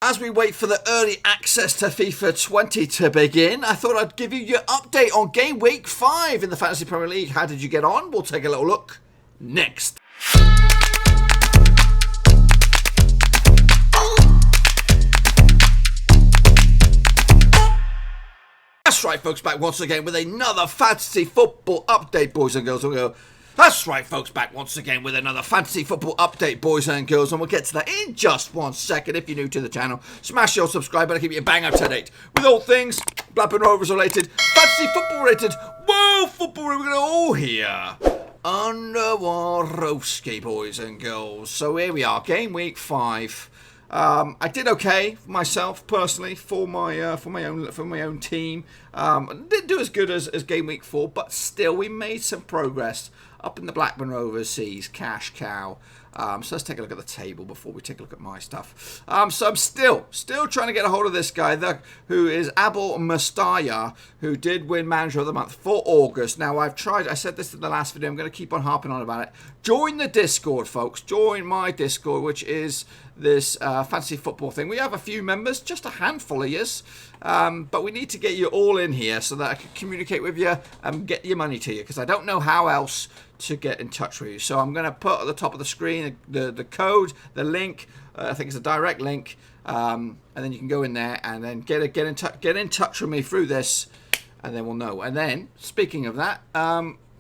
As we wait for the early access to FIFA 20 to begin, I thought I'd give you your update on game week 5 in the Fantasy Premier League. How did you get on? We'll take a little look next. That's right, folks, back once again with another Fantasy Football update, boys and girls. That's right, folks, back once again with another Fantasy Football update, boys and girls, and we'll get to that in just 1 second. If you're new to the channel, smash your subscribe button to keep you bang up to date with all things Blackburn Rovers related, Fantasy Football related, World Football related, all here under Warowski, boys and girls. So here we are, game week 5. I did okay for myself personally for my own team. Didn't do as good as game week 4, but still we made some progress up in the Blackburn Rovers seas, cash cow. So let's take a look at the table before we take a look at my stuff. So I'm still trying to get a hold of this guy, who is Abel Mustaya, who did win Manager of the Month for August. Now I said this in the last video, I'm going to keep on harping on about it. Join the Discord, folks. Join my Discord, which is this fantasy football thing. We have a few members, just a handful of yous, but we need to get you all in here so that I can communicate with you and get your money to you, because I don't know how else to get in touch with you. So I'm going to put at the top of the screen the code, the link. I think it's a direct link, and then you can go in there and then get in touch with me through this, and then we'll know. And then speaking of that,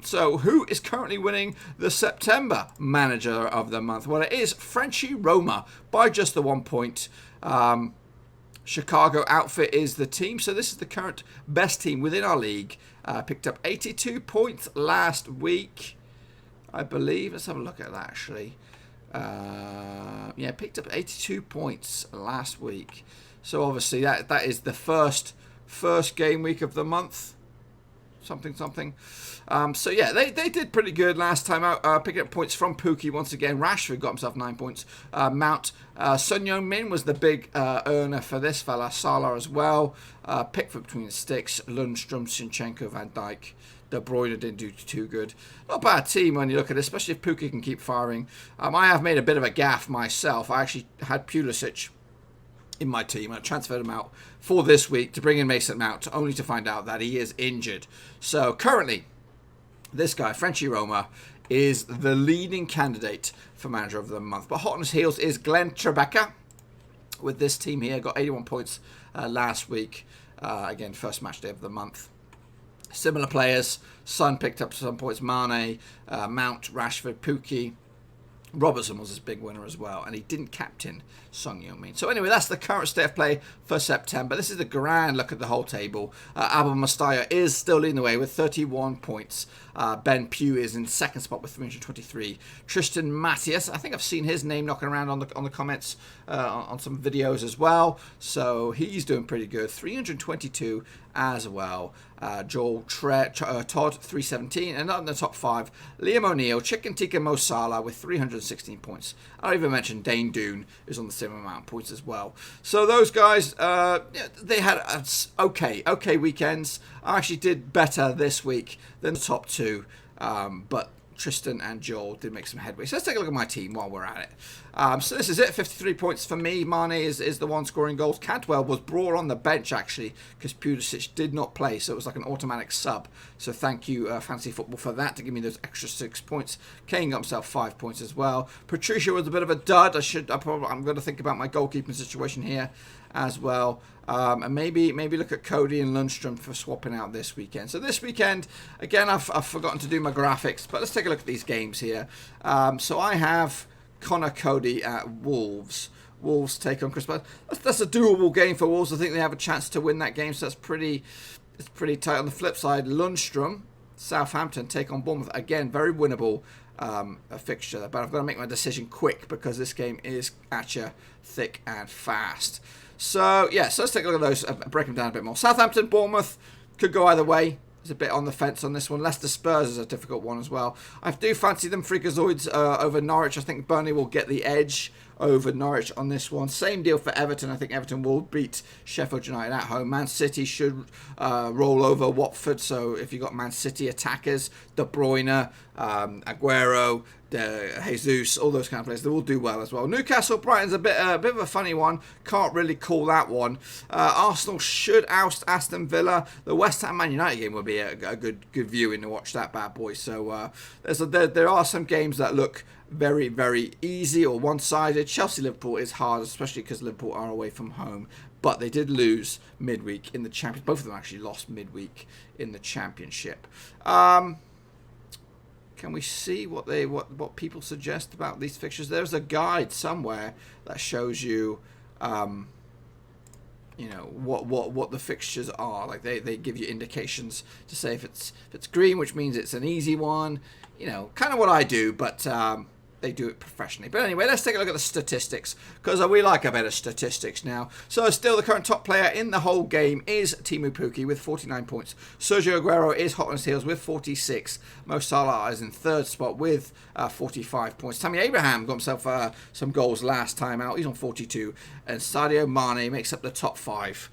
so who is currently winning the September Manager of the Month? Well, it is Frenchie Roma by just the 1 point. Chicago Outfit is the team, so this is the current best team within our league. Picked up 82 points last week, I believe. Let's have a look at that, actually. Yeah, picked up 82 points last week. So obviously that is the first game week of the month. Something. So yeah, they did pretty good last time out, picking up points from Pookie once again. Rashford got himself 9 points. Mount Son Heung-min was the big earner for this fella. Salah as well. Pickford between the sticks. Lundstrom, Zinchenko, Van Dijk. De Bruyne didn't do too good. Not a bad team when you look at it, especially if Pookie can keep firing. I have made a bit of a gaffe myself. I actually had Pulisic in my team. I transferred him out for this week to bring in Mason Mount, only to find out that he is injured. So currently, this guy, Frenchie Roma, is the leading candidate for Manager of the Month. But hot on his heels is Glenn Tribeca with this team here. Got 81 points last week. Again, first match day of the month. Similar players. Son picked up some points. Mane, Mount, Rashford, Pookie. Robertson was his big winner as well, and he didn't captain Son Heung-min. So anyway, that's the current state of play for September. This is a grand look at the whole table. Abel Mustaya is still leading the way with 31 points. Ben Pugh is in second spot with 323. Tristan Matthias, I think I've seen his name knocking around on the comments on some videos as well. So he's doing pretty good. 322 as well. Todd 317, and in the top 5, Liam O'Neill, Chicken Tikka Mo Salah with 316 points. I even mentioned Dane Doon is on the same amount of points as well. So those guys, they had okay weekends. I actually did better this week than the top 2, but Tristan and Joel did make some headway. So let's take a look at my team while we're at it. So this is it. 53 points for me. Mane is the one scoring goals. Cantwell was brought on the bench, actually, because Pulisic did not play. So it was like an automatic sub. So thank you, Fantasy Football, for that, to give me those extra 6 points. Kane got himself 5 points as well. Patricia was a bit of a dud. I'm going to think about my goalkeeping situation here as well. And maybe look at Cody and Lundstrom for swapping out this weekend. So this weekend, again, I've forgotten to do my graphics, but let's take a look at these games here. So I have Connor Cody at Wolves. Wolves take on Chris. That's a doable game for Wolves. I think they have a chance to win that game, so it's pretty tight. On the flip side, Lundstrom, Southampton take on Bournemouth. Again, very winnable a fixture, but I've got to make my decision quick because this game is at you thick and fast. So, yeah, so let's take a look at those, break them down a bit more. Southampton, Bournemouth, could go either way. There's a bit on the fence on this one. Leicester Spurs is a difficult one as well. I do fancy them freakazoids over Norwich. I think Burnley will get the edge over Norwich on this one. Same deal for Everton. I think Everton will beat Sheffield United at home. Man City should roll over Watford. So if you've got Man City attackers, De Bruyne, Aguero, Jesus, all those kind of players, they will do well as well. Newcastle, Brighton's a bit of a funny one. Can't really call that one. Arsenal should oust Aston Villa. The West Ham Man United game will be a good viewing to watch that bad boy. So there are some games that look very, very easy or one-sided. Chelsea-Liverpool is hard, especially because Liverpool are away from home. But they did lose midweek in the Championship. Both of them actually lost midweek in the Championship. Can we see what people suggest about these fixtures? There's a guide somewhere that shows you, what the fixtures are. Like they give you indications to say if it's green, which means it's an easy one. Kind of what I do, but they do it professionally. But anyway, let's take a look at the statistics, because we like a bit of statistics now. So still the current top player in the whole game is Teemu Pukki with 49 points. Sergio Aguero is hot on his heels with 46. Mo Salah is in third spot with 45 points. Tammy Abraham got himself some goals last time out. He's on 42. And Sadio Mane makes up the top 5.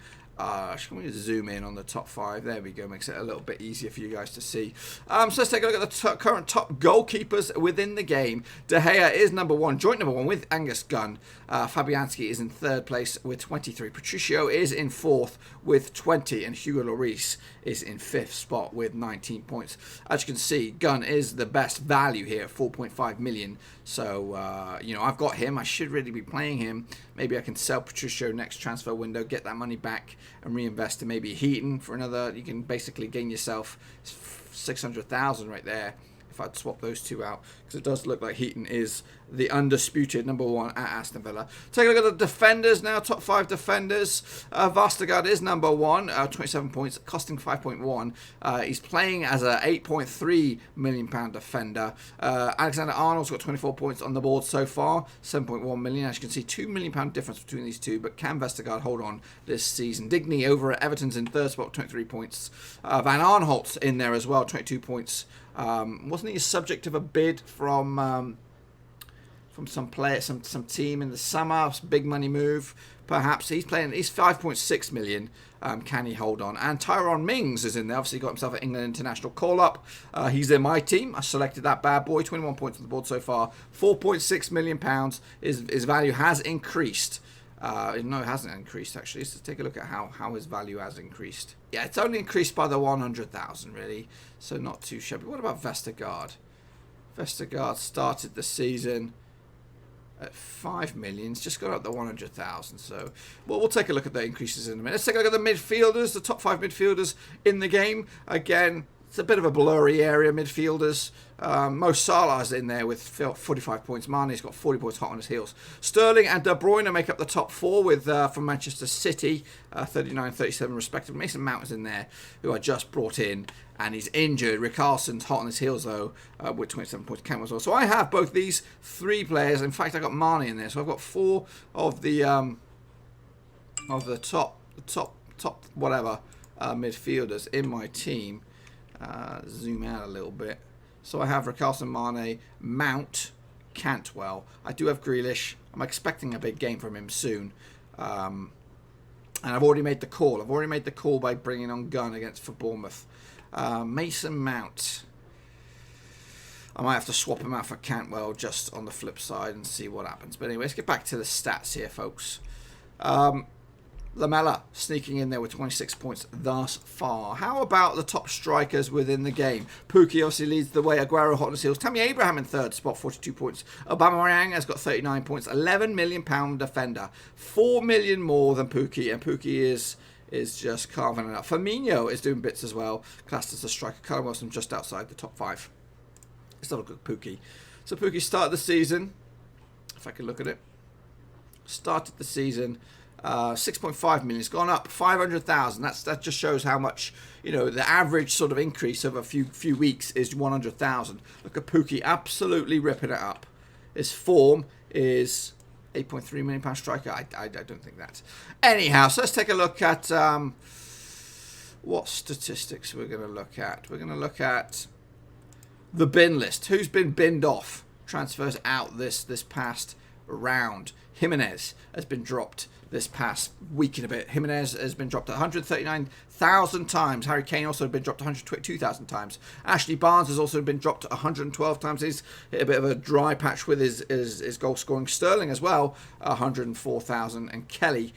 Can we zoom in on the top 5? There we go. Makes it a little bit easier for you guys to see. So let's take a look at the current top goalkeepers within the game. De Gea is number 1, joint number 1 with Angus Gunn. Fabianski is in third place with 23. Patricio is in fourth with 20. And Hugo Lloris is in fifth spot with 19 points. As you can see, Gunn is the best value here at 4.5 million. So, I've got him. I should really be playing him. Maybe I can sell Patricio next transfer window, get that money back, and reinvest in maybe Heaton for another. You can basically gain yourself 600,000 right there if I'd swap those two out, because it does look like Heaton is the undisputed number 1 at Aston Villa. Take a look at the defenders now, top 5 defenders. Vestergaard is number 1, 27 points, costing 5.1. He's playing as a £8.3 million defender. Alexander Arnold's got 24 points on the board so far, 7.1 million. As you can see, £2 million difference between these two, but can Vestergaard hold on this season? Digny over at Everton's in third spot, 23 points. Van Aanholt's in there as well, 22 points. Wasn't he a subject of a bid from some player, some team in the summer? Big money move, perhaps. He's 5.6 million. Can he hold on? And Tyrone Mings is in there. Obviously got himself an England international call up. He's in my team. I selected that bad boy. 21 points on the board so far. 4.6 million pounds. His value has increased. No, it hasn't increased actually. Let's take a look at how his value has increased. Yeah, it's only increased by the 100,000 really, so not too shabby. What about Vestergaard? Vestergaard started the season at 5 million. It's just got up to 100,000. So, we'll take a look at the increases in a minute. Let's take a look at the midfielders, the top 5 midfielders in the game. Again, it's a bit of a blurry area, midfielders. Mo Salah's in there with 45 points. Mane's got 40 points hot on his heels. Sterling and De Bruyne make up the top 4 with from Manchester City, 39, 37 respectively. Mason Mount is in there, who I just brought in, and he's injured. Richarlison's hot on his heels, though, with 27 points. Cam as well. So I have both these 3 players. In fact, I got Mane in there. So I've got 4 of the top whatever midfielders in my team. Zoom out a little bit. So I have Richarlison, Mane, Mount, Cantwell. I do have Grealish. I'm expecting a big game from him soon. And I've already made the call. I've already made the call by bringing on Gunn for Bournemouth. Mason Mount. I might have to swap him out for Cantwell just on the flip side and see what happens. But anyway, let's get back to the stats here, folks. Lamela sneaking in there with 26 points thus far. How about the top strikers within the game? Pukki obviously leads the way. Aguero hot on his heels. Tammy Abraham in third spot, 42 points. Aubameyang has got 39 points. £11 million defender. 4 million more than Pukki. And Pukki is just carving it up. Firmino is doing bits as well. Classed as a striker. Callum Wilson just outside the top 5. Let's have a look at Pukki. So Pukki started the season. If I can look at it. Started the season... 6.5 million. It's gone up 500,000. That just shows how much, the average sort of increase over a few weeks is 100,000. Look at Pukki absolutely ripping it up. His form is 8.3 million pound striker. I don't think that. Anyhow, so let's take a look at what statistics we're going to look at. We're going to look at the bin list. Who's been binned off? Transfers out this past round. Jimenez has been dropped this past week and a bit. Jimenez has been dropped 139,000 times. Harry Kane also been dropped 122,000 times. Ashley Barnes has also been dropped 112 times. He's hit a bit of a dry patch with his goal scoring. Sterling as well, 104,000. And Kelly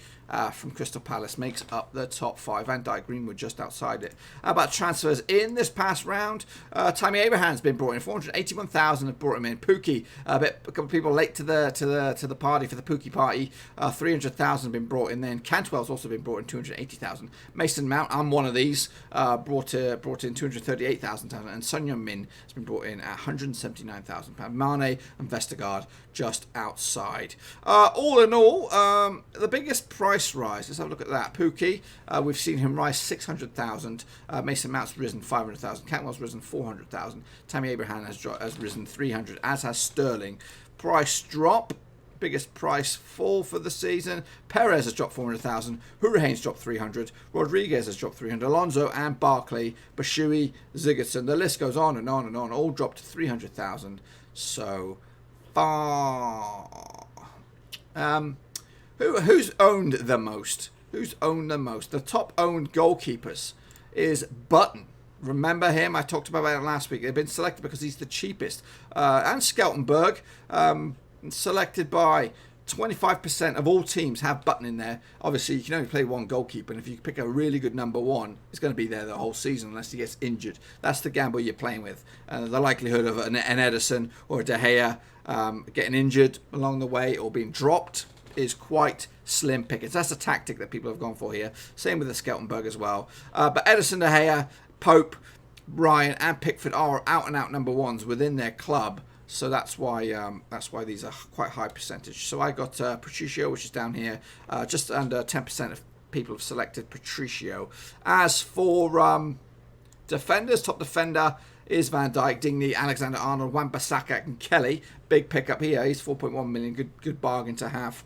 from Crystal Palace makes up the top 5. Van Dijk, Greenwood just outside it. How about transfers in this past round? Tammy Abraham's been brought in. 481,000 have brought him in. Pookie, a couple of people late to the party for the Pookie party. 300,000 have been brought in. Then Cantwell's also been brought in. 280,000. Mason Mount, I'm one of these. Brought in 238,000. And Son Heung-min has been brought in at 179,000 pounds. Mane and Vestergaard just outside. All in all, the biggest price rise. Let's have a look at that. Pookie, we've seen him rise 600,000. Mason Mount's risen 500,000. Cantwell's risen 400,000. Tammy Abraham has risen 300, as has Sterling. Price drop. Biggest price fall for the season. Perez has dropped 400,000. Hurahane's dropped 300. Rodriguez has dropped 300. Alonso and Barkley, Bashui, Sigurdsson. The list goes on and on and on. All dropped 300,000 so far. Who's owned the most? Who's owned the most? The top owned goalkeepers is Button. Remember him? I talked about it last week. They've been selected because he's the cheapest. And Skeltenberg, selected by 25% of all teams have Button in there. Obviously, you can only play one goalkeeper, and if you pick a really good number one, it's going to be there the whole season unless he gets injured. That's the gamble you're playing with. The likelihood of an Ederson or a De Gea getting injured along the way or being dropped is quite slim pickings. That's a tactic that people have gone for here. Same with the Skeltenberg as well. But Ederson, De Gea, Pope, Ryan, and Pickford are out-and-out number ones within their club. So that's why these are quite high percentage. So I got Patricio, which is down here. Just under 10% of people have selected Patricio. As for defenders, top defender is Van Dijk, Dingley, Alexander-Arnold, Wan-Bissaka, and Kelly. Big pickup here. He's 4.1 million. Good bargain to have.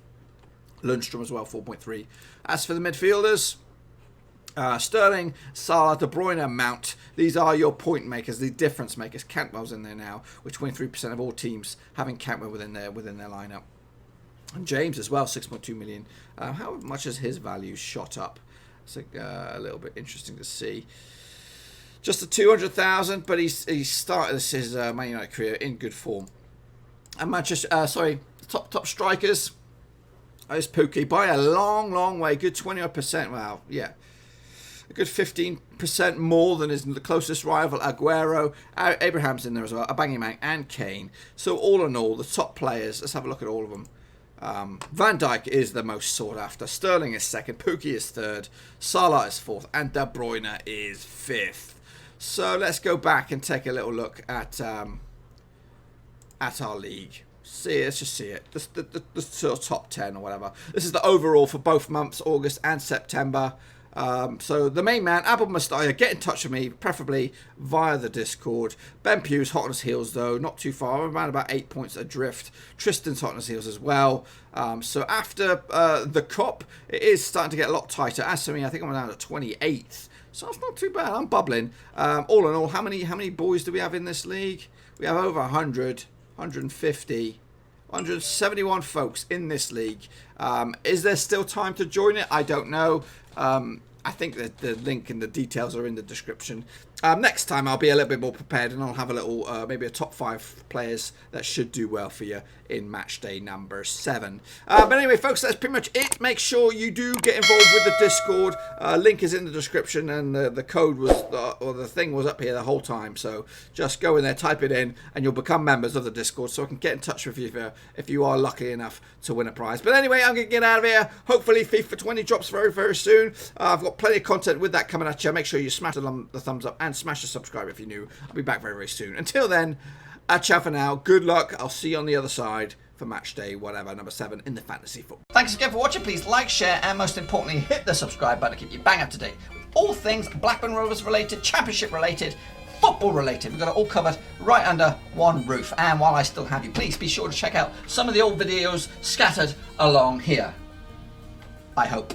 Lundstrom as well, 4.3. As for the midfielders, Sterling, Salah, De Bruyne, Mount. These are your point makers, the difference makers. Cantwell's in there now, with 23% of all teams having Cantwell within their lineup. And James as well, 6.2 million. How much has his value shot up? It's a little bit interesting to see. Just a 200,000, but he started his Man United career in good form. And top strikers. Is Pookie by a long way, good 20%. Wow, yeah, a good 15% more than his closest rival, Aguero. Abraham's in there as well, Aubameyang and Kane. So all in all, the top players. Let's have a look at all of them. Van Dijk is the most sought after. Sterling is second. Pookie is third. Salah is fourth, and De Bruyne is fifth. So let's go back and take a little look at our league. Let's just see it. The sort of top 10 or whatever. This is the overall for both months, August and September. So the main man, Abel Mustaya, get in touch with me, preferably via the Discord. Ben Pugh's hot on his heels, though, not too far. I'm around about 8 points adrift. Tristan's hot on his heels as well. So after the Cup, it is starting to get a lot tighter. As for me, I think I'm down to 28th. So that's not too bad. I'm bubbling. All in all, how many boys do we have in this league? We have over 100. 150, 171 folks in this league. Is there still time to join it? I don't know. I think that the link and the details are in the description. Next time I'll be a little bit more prepared and I'll have a little, maybe a top 5 players that should do well for you in match day number 7. But anyway, folks, that's pretty much it. Make sure you do get involved with the Discord. Link is in the description, and the code was, or the thing was up here the whole time. So just go in there, type it in, and you'll become members of the Discord, so I can get in touch with you if you are lucky enough to win a prize. But anyway, I'm going to get out of here. Hopefully FIFA 20 drops very, very soon. I've got plenty of content with that coming at you. Make sure you smash the thumbs up and smash the subscribe if you're new. I'll be back very, very soon. Until then, ciao for now. Good luck. I'll see you on the other side for match day, whatever, number 7 in the fantasy football. Thanks again for watching. Please like, share, and most importantly, hit the subscribe button to keep you bang up to date with all things Blackburn Rovers related, Championship related, football related. We've got it all covered right under one roof. And while I still have you, please be sure to check out some of the old videos scattered along here. I hope.